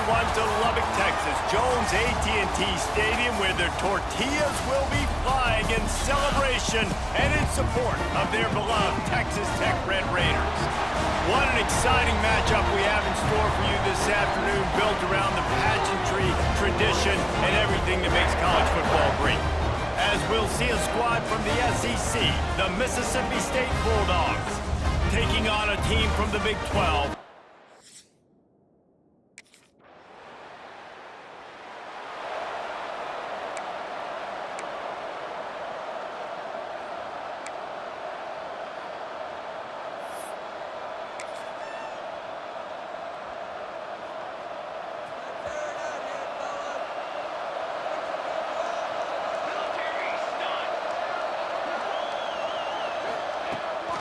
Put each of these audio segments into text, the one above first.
everyone to Lubbock, Texas, Jones AT&T Stadium, where their tortillas will be flying in celebration and in support of their beloved Texas Tech Red Raiders. What an exciting matchup we have in store for you this afternoon, built around the pageantry, tradition, and everything that makes college football great. As we'll see a squad from the SEC, the Mississippi State Bulldogs, taking on a team from the Big 12.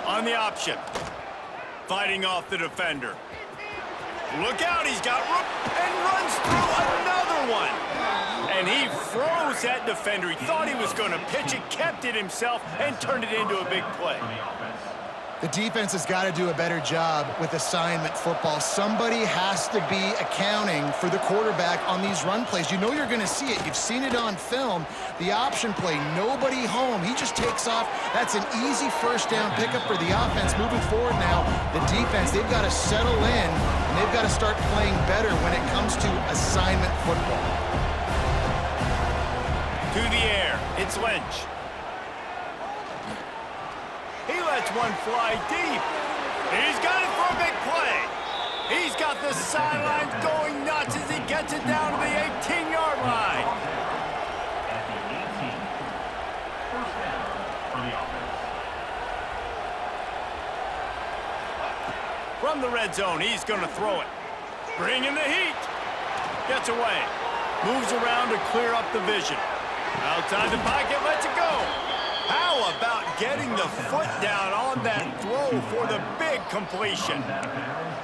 On the option, fighting off the defender. Look out, he's got room and runs through another one. And he froze that defender. He thought he was going to pitch it, kept it himself, and turned it into a big play. The defense has got to do a better job with assignment football. Somebody has to be accounting for the quarterback on these run plays. You know you're going to see it. You've seen it on film. The option play, nobody home. He just takes off. That's an easy first down pickup for the offense. Moving forward now, the defense, they've got to settle in, and they've got to start playing better when it comes to assignment football. To the air, it's Lynch. He lets one fly deep. He's got it for a big play. He's got the sidelines going nuts as he gets it down to the 18-yard line. At the 18, first down for the offense. From the red zone, he's going to throw it. Bringing the heat. Gets away. Moves around to clear up the vision. Outside the pocket, lets it go. How about getting the foot down on that throw for the big completion?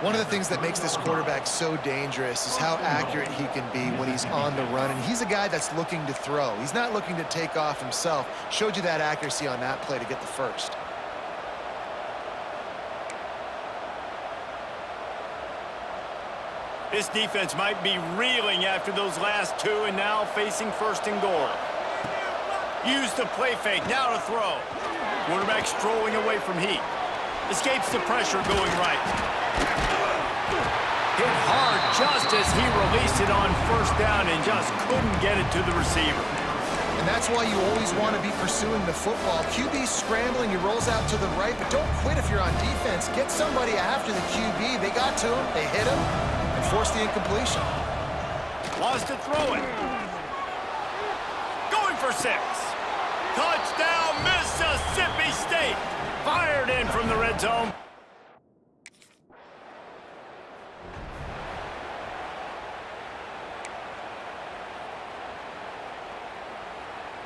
One of the things that makes this quarterback so dangerous is how accurate he can be when he's on the run. And he's a guy that's looking to throw. He's not looking to take off himself. Showed you that accuracy on that play to get the first. This defense might be reeling after those last two and now facing first and goal. Use the play fake, now to throw. Quarterback strolling away from heat. Escapes the pressure going right. Hit hard just as he released it on first down and just couldn't get it to the receiver. And that's why you always want to be pursuing the football. QB's scrambling, he rolls out to the right, but don't quit if you're on defense. Get somebody after the QB. They got to him, they hit him, and forced the incompletion. Wants to throw it. Going for 6. Touchdown, Mississippi State. Fired in from the red zone.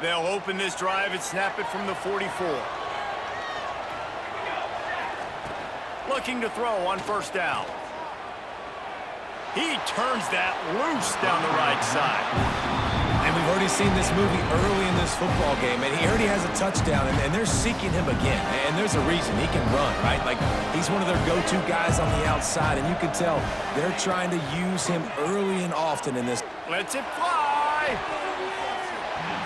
They'll open this drive and snap it from the 44. Looking to throw on first down. He turns that loose down the right side. And we've already seen this movie early in this football game, and he already has a touchdown, and they're seeking him again. And there's a reason. He can run, right? Like, he's one of their go-to guys on the outside, and you can tell they're trying to use him early and often in this. Lets it fly.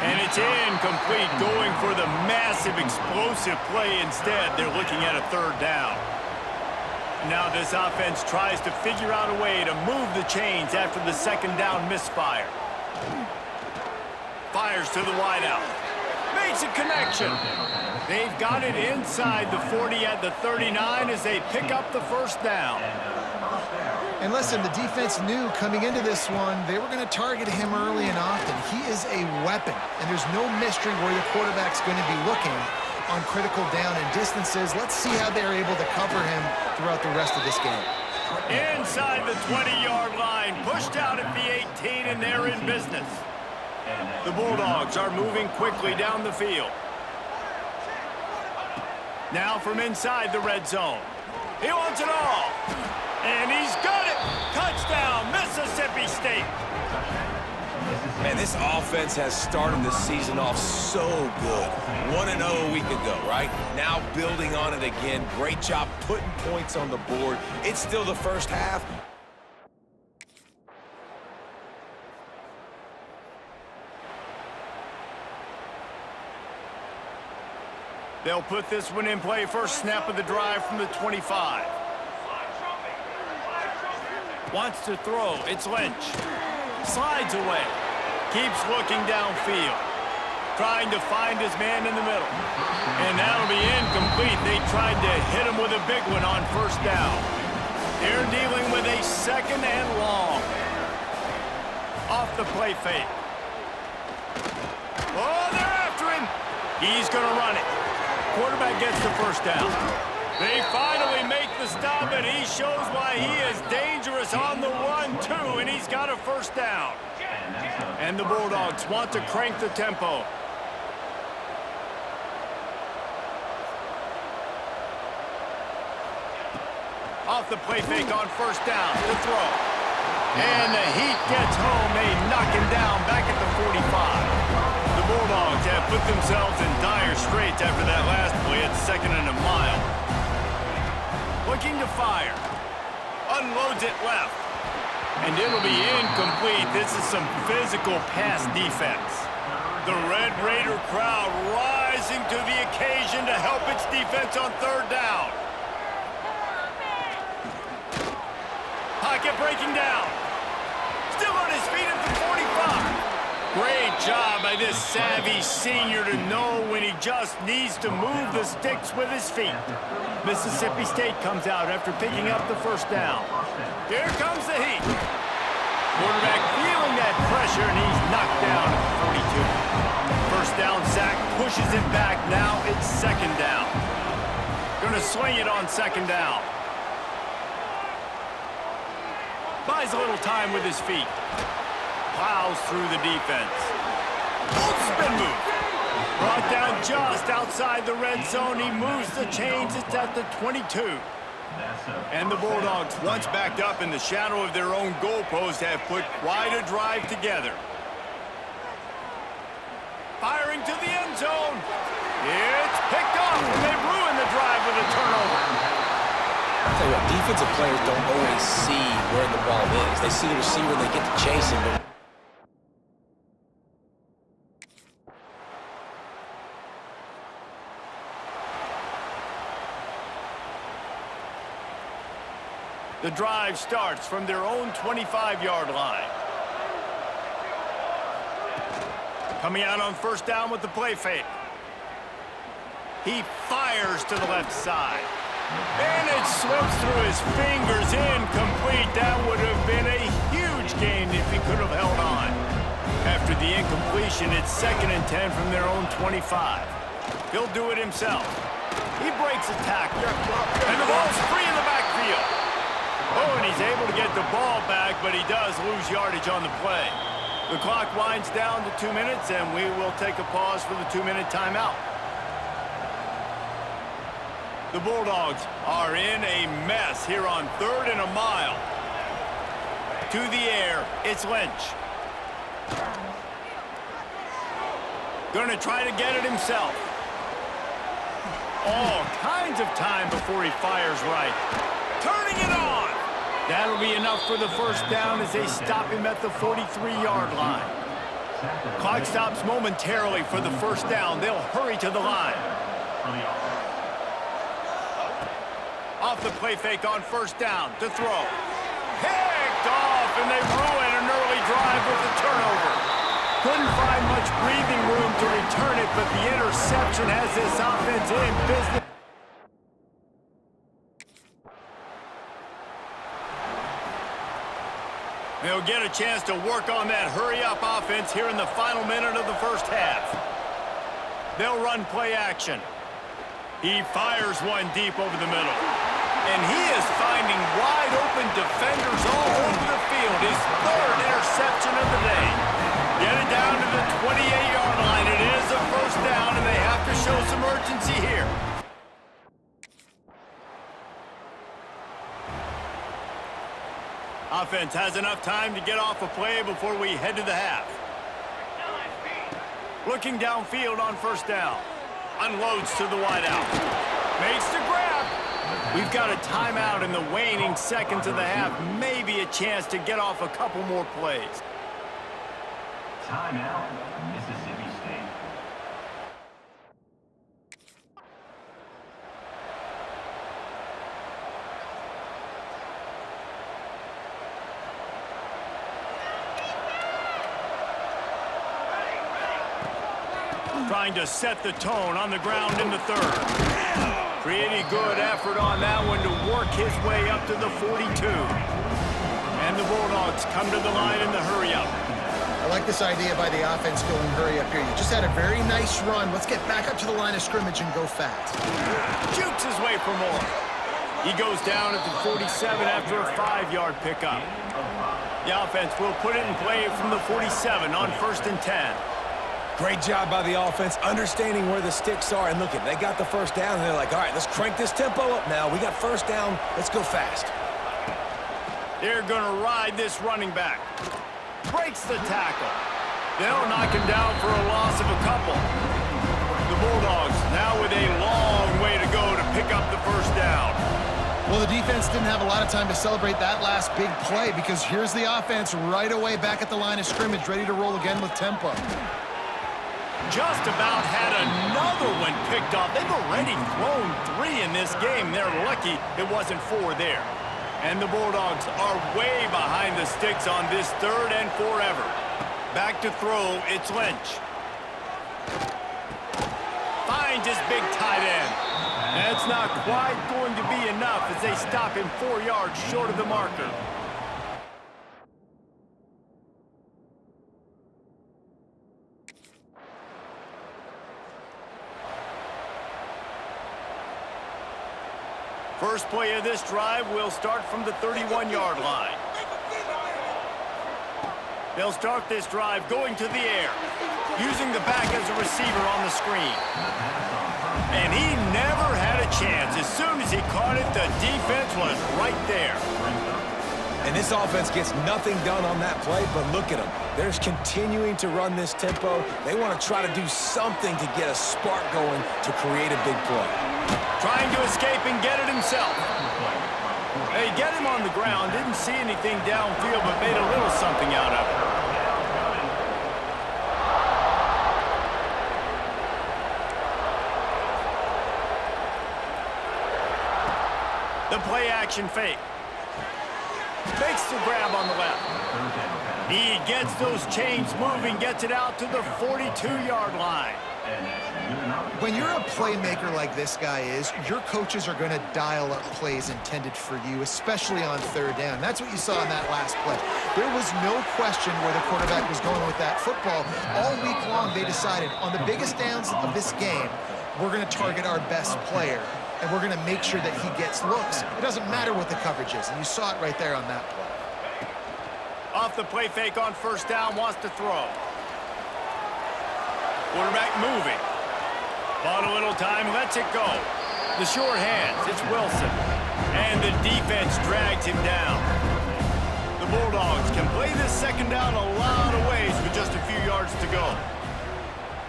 And it's incomplete, going for the massive, explosive play instead. They're looking at a third down. Now this offense tries to figure out a way to move the chains after the second down misfire. Fires to the wideout. Makes a connection. They've got it inside the 40 at the 39 as they pick up the first down. And listen, the defense knew coming into this one, they were going to target him early and often. He is a weapon, and there's no mystery where the quarterback's going to be looking on critical down and distances. Let's see how they're able to cover him throughout the rest of this game. Inside the 20-yard line, pushed out at the 18, and they're in business. The Bulldogs are moving quickly down the field. Now from inside the red zone. He wants it all. And he's got it. Touchdown, Mississippi State. Man, this offense has started the season off so good. 1-0 a week ago, right? Now building on it again. Great job putting points on the board. It's still the first half. They'll put this one in play first snap of the drive from the 25. Wants to throw. It's Lynch. Slides away. Keeps looking downfield. Trying to find his man in the middle. And that'll be incomplete. They tried to hit him with a big one on first down. They're dealing with a second and long. Off the play fake. Oh, they're after him. He's going to run it. Quarterback gets the first down. They finally make the stop, and he shows why he is dangerous on the run, too, and he's got a first down. And the Bulldogs want to crank the tempo. Off the play fake on first down to throw. And the heat gets home. They knock him down back at the 45. The Bulldogs have put themselves in dire straits after that last play at second and a mile. Looking to fire. Unloads it left. And it'll be incomplete. This is some physical pass defense. The Red Raider crowd rising to the occasion to help its defense on third down. Pocket breaking down. Still on his feet at the 45. Great job by this savvy senior to know when he just needs to move the sticks with his feet. Mississippi State comes out after picking up the first down. Here comes the heat. Quarterback feeling that pressure, and he's knocked down at the 42. First down sack pushes it back. Now it's second down. Gonna swing it on second down. Buys a little time with his feet. Plows through the defense. Old spin move. Brought down just outside the red zone. He moves the chains. It's at the 22. And the Bulldogs, once backed up in the shadow of their own goalpost, have put quite a drive together. Firing to the end zone. It's picked off, and they ruin the drive with a turnover. I'll tell you what, defensive players don't always see where the ball is. They see the receiver, they get to chase him. But the drive starts from their own 25-yard line. Coming out on first down with the play fake. He fires to the left side. And it slips through his fingers, incomplete. That would have been a huge gain if he could have held on. After the incompletion, it's second and 10 from their own 25. He'll do it himself. He breaks a tackle, and the ball's free in the backfield. Oh, and he's able to get the ball back, but he does lose yardage on the play. The clock winds down to 2 minutes, and we will take a pause for the 2-minute timeout. The Bulldogs are in a mess here on third and a mile. To the air, it's Lynch. Gonna try to get it himself. All kinds of time before he fires right. Turning it on! That'll be enough for the first down as they stop him at the 43-yard line. Clock stops momentarily for the first down. They'll hurry to the line. Off the play fake on first down to throw. Picked off, and they ruin an early drive with the turnover. Couldn't find much breathing room to return it, but the interception has this offense in business. They'll get a chance to work on that hurry-up offense here in the final minute of the first half. They'll run play action. He fires one deep over the middle. And he is finding wide-open defenders all over the field. His third interception of the day. Get it down to the 28-yard line. It is a first down, and they have to show some urgency here. Offense has enough time to get off a play before we head to the half. Looking downfield on first down. Unloads to the wideout. Makes the grab. We've got a timeout in the waning seconds of the half. Maybe a chance to get off a couple more plays. Timeout, Mississippi State. trying to set the tone on the ground in the third. Pretty good effort on that one to work his way up to the 42. And the Bulldogs come to the line in the hurry-up. I like this idea by the offense going hurry up here. You just had a very nice run. Let's get back up to the line of scrimmage and go fast. Shoots his way for more. He goes down at the 47 after a 5-yard pickup. The offense will put it in play from the 47 on 1st and 10. Great job by the offense, understanding where the sticks are. And look, they got the first down, and they're like, all right, let's crank this tempo up now. We got first down. Let's go fast. They're going to ride this running back. Breaks the tackle. They'll knock him down for a loss of a couple. The Bulldogs now with a long way to go to pick up the first down. Well, the defense didn't have a lot of time to celebrate that last big play because here's the offense right away back at the line of scrimmage, ready to roll again with tempo. Just about had another one picked off. They've already thrown 3 in this game. They're lucky it wasn't 4 there. And the Bulldogs are way behind the sticks on this 3rd and forever. Back to throw, it's Lynch. Finds his big tight end. That's not quite going to be enough as they stop him 4 yards short of the marker. First play of this drive will start from the 31-yard line. They'll start this drive going to the air, using the back as a receiver on the screen. And he never had a chance. As soon as he caught it, the defense was right there. And this offense gets nothing done on that play, but look at them. They're continuing to run this tempo. They want to try to do something to get a spark going to create a big play. Trying to escape and get it himself. They get him on the ground, didn't see anything downfield, but made a little something out of it. The play action fake. Makes the grab on the left. He gets those chains moving, gets it out to the 42-yard line. When you're a playmaker like this guy is, your coaches are going to dial up plays intended for you, especially on 3rd down. That's what you saw in that last play. There was no question where the quarterback was going with that football. All week long, they decided on the biggest downs of this game, we're going to target our best player, and we're going to make sure that he gets looks. It doesn't matter what the coverage is, and you saw it right there on that play. Off the play fake on 1st down, wants to throw. Quarterback moving. Bought a little time, lets it go. The short hands, it's Wilson. And the defense drags him down. The Bulldogs can play this 2nd down a lot of ways with just a few yards to go.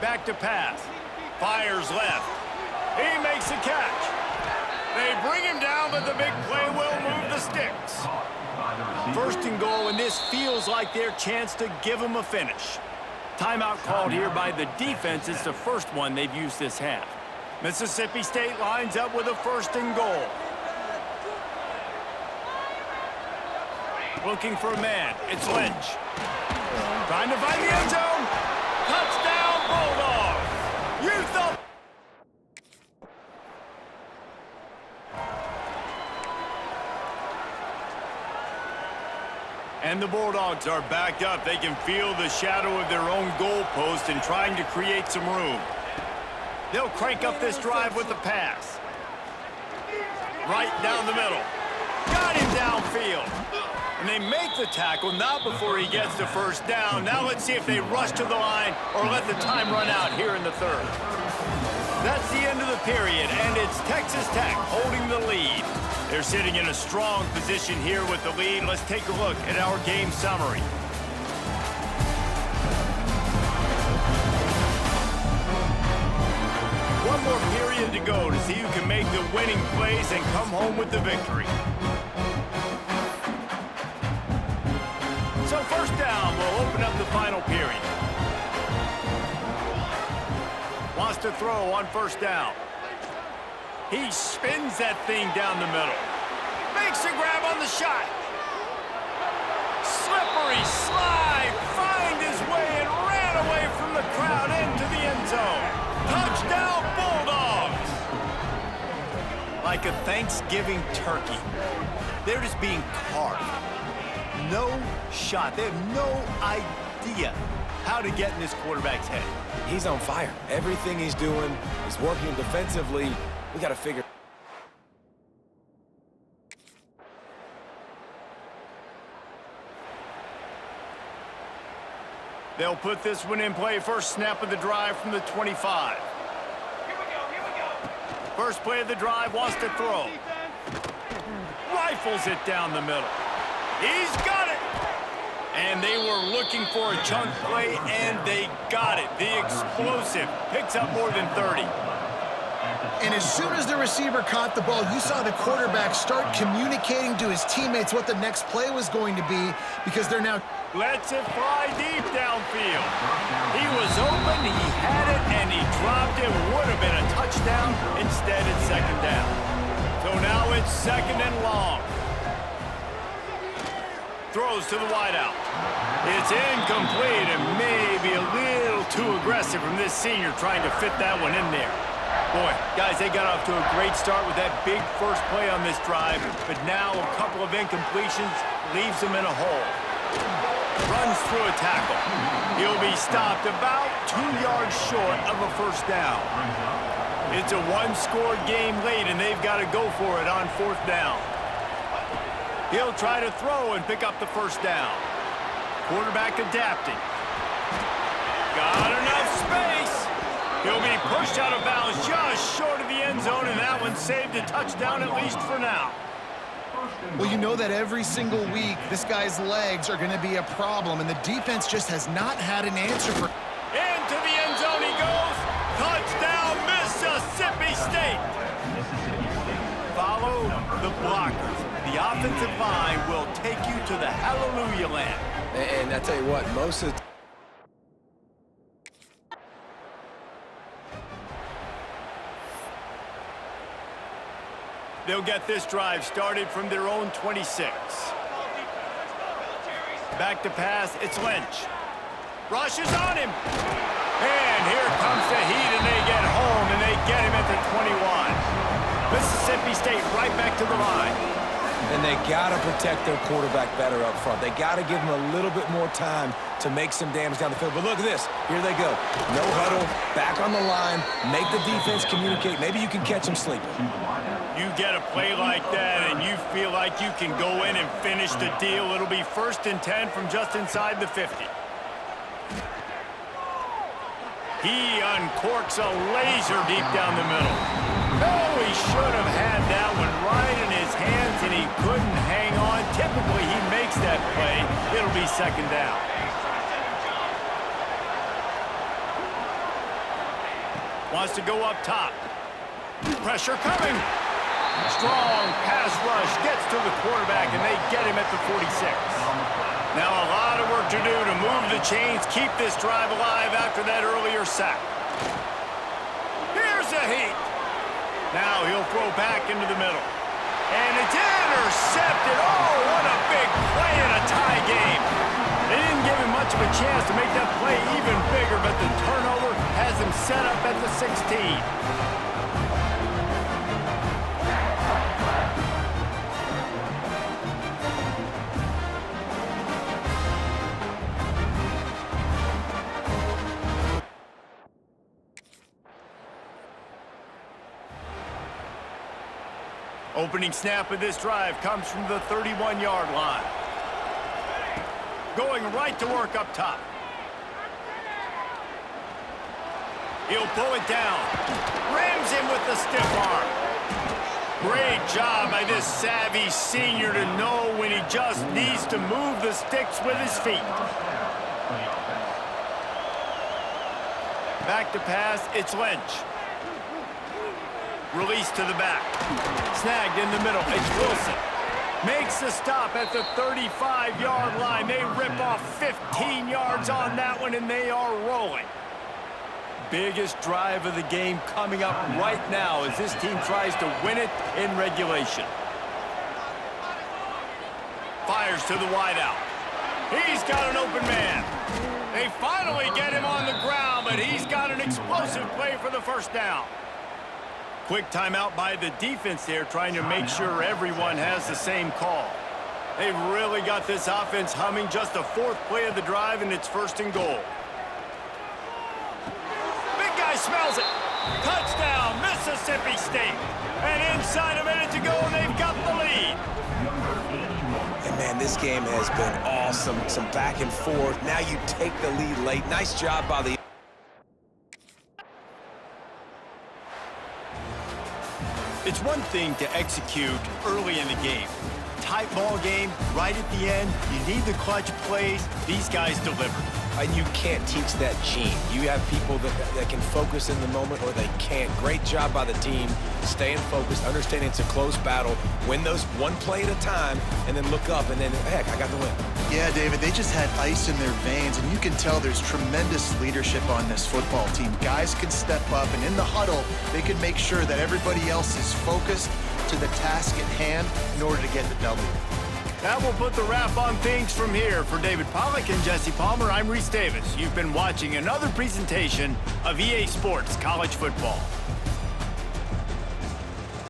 Back to pass. Fires left. He makes a catch. They bring him down, but the big play will move the sticks. 1st and goal, and this feels like their chance to give them a finish. Timeout called here by the defense. It's the first one they've used this half. Mississippi State lines up with a 1st and goal. Looking for a man. It's Lynch. Trying to find the end zone. Touchdown, Bulldogs. You thought... And the Bulldogs are backed up. They can feel the shadow of their own goalpost and trying to create some room. They'll crank up this drive with the pass. Right down the middle. Got him downfield. And they make the tackle, not before he gets the 1st down. Now let's see if they rush to the line or let the time run out here in the 3rd. That's the end of the period, and it's Texas Tech holding the lead. They're sitting in a strong position here with the lead. Let's take a look at our game summary. One more period to go to see who can make the winning plays and come home with the victory. So 1st down will open up the final period. Wants to throw on 1st down. He spins that thing down the middle. Makes a grab on the shot. Slippery slide. Find his way and ran away from the crowd into the end zone. like a Thanksgiving turkey. They're just being carved. No shot. They have no idea how to get in this quarterback's head. He's on fire. Everything he's doing is working defensively. We got to figure. They'll put this one in play. First snap of the drive from the 25. First play of the drive, wants to throw. Rifles it down the middle. He's got it! And they were looking for a chunk play, and they got it. The explosive picks up more than 30. And as soon as the receiver caught the ball, you saw the quarterback start communicating to his teammates what the next play was going to be, because they're now... Lets it fly deep downfield. He was open, he had it, and he dropped it. Would have been a touchdown. Instead, it's second down. So now it's second and long. Throws to the wideout. It's incomplete and maybe a little too aggressive from this senior trying to fit that one in there. Boy, guys, they got off to a great start with that big first play on this drive, but now a couple of incompletions leaves them in a hole. Runs through a tackle. He'll be stopped about 2 yards short of a first down. It's a one-score game late, and they've got to go for it on fourth down. He'll try to throw and pick up the first down. Quarterback adapting. Got enough space. He'll be pushed out of bounds just short of the end zone, and that one saved a touchdown at least for now. Well, you know that every single week, this guy's legs are going to be a problem, and the defense just has not had an answer for... Into the end zone he goes. Touchdown, Mississippi State. Follow the blockers. The offensive line will take you to the hallelujah land. And I tell you what, most of... They'll get this drive started from their own 26. Back to pass, it's Lynch. Rushes on him. And here comes the heat, and they get home, and they get him at the 21. Mississippi State right back to the line. And they got to protect their quarterback better up front. They got to give him a little bit more time to make some damage down the field. But look at this. Here they go. No huddle, back on the line, make the defense communicate. Maybe you can catch them sleeping. You get a play like that, and you feel like you can go in and finish the deal. It'll be 1st and 10 from just inside the 50. He uncorks a laser deep down the middle. Oh, he should have had that one right in his hands, and he couldn't hang on. Typically, he makes that play. It'll be second down. Wants to go up top. Pressure coming. Strong pass rush gets to the quarterback, and they get him at the 46. Now a lot of work to do to move the chains, keep this drive alive after that earlier sack. Here's a heat. Now he'll throw back into the middle. And it's intercepted. Oh, what a big play in a tie game. They didn't give him much of a chance to make that play even bigger, but the turnover has him set up at the 16. Opening snap of this drive comes from the 31-yard line. Going right to work up top. He'll pull it down. Rams him with the stiff arm. Great job by this savvy senior to know when he just needs to move the sticks with his feet. Back to pass, it's Lynch. Release to the back. Snagged in the middle. It's Wilson. Makes the stop at the 35-yard line. They rip off 15 yards on that one, and they are rolling. Biggest drive of the game coming up right now as this team tries to win it in regulation. Fires to the wideout. He's got an open man. They finally get him on the ground, but he's got an explosive play for the first down. Quick timeout by the defense there, trying to make sure everyone has the same call. They've really got this offense humming. Just the fourth play of the drive, and it's 1st and goal. Big guy smells it. Touchdown, Mississippi State. And inside a minute to go, and they've got the lead. And man, this game has been awesome. Some back and forth. Now you take the lead late. Nice job by the... It's one thing to execute early in the game. Tight ball game, right at the end, you need the clutch plays. These guys deliver. And you can't teach that gene. You have people that can focus in the moment or they can't. Great job by the team, staying focused, understanding it's a close battle, win those one play at a time, and then look up, and then, heck, I got the win. Yeah, David, they just had ice in their veins, and you can tell there's tremendous leadership on this football team. Guys can step up, and in the huddle, they can make sure that everybody else is focused to the task at hand in order to get the W. That will put the wrap on things from here. For David Pollack and Jesse Palmer, I'm Reese Davis. You've been watching another presentation of EA Sports College Football.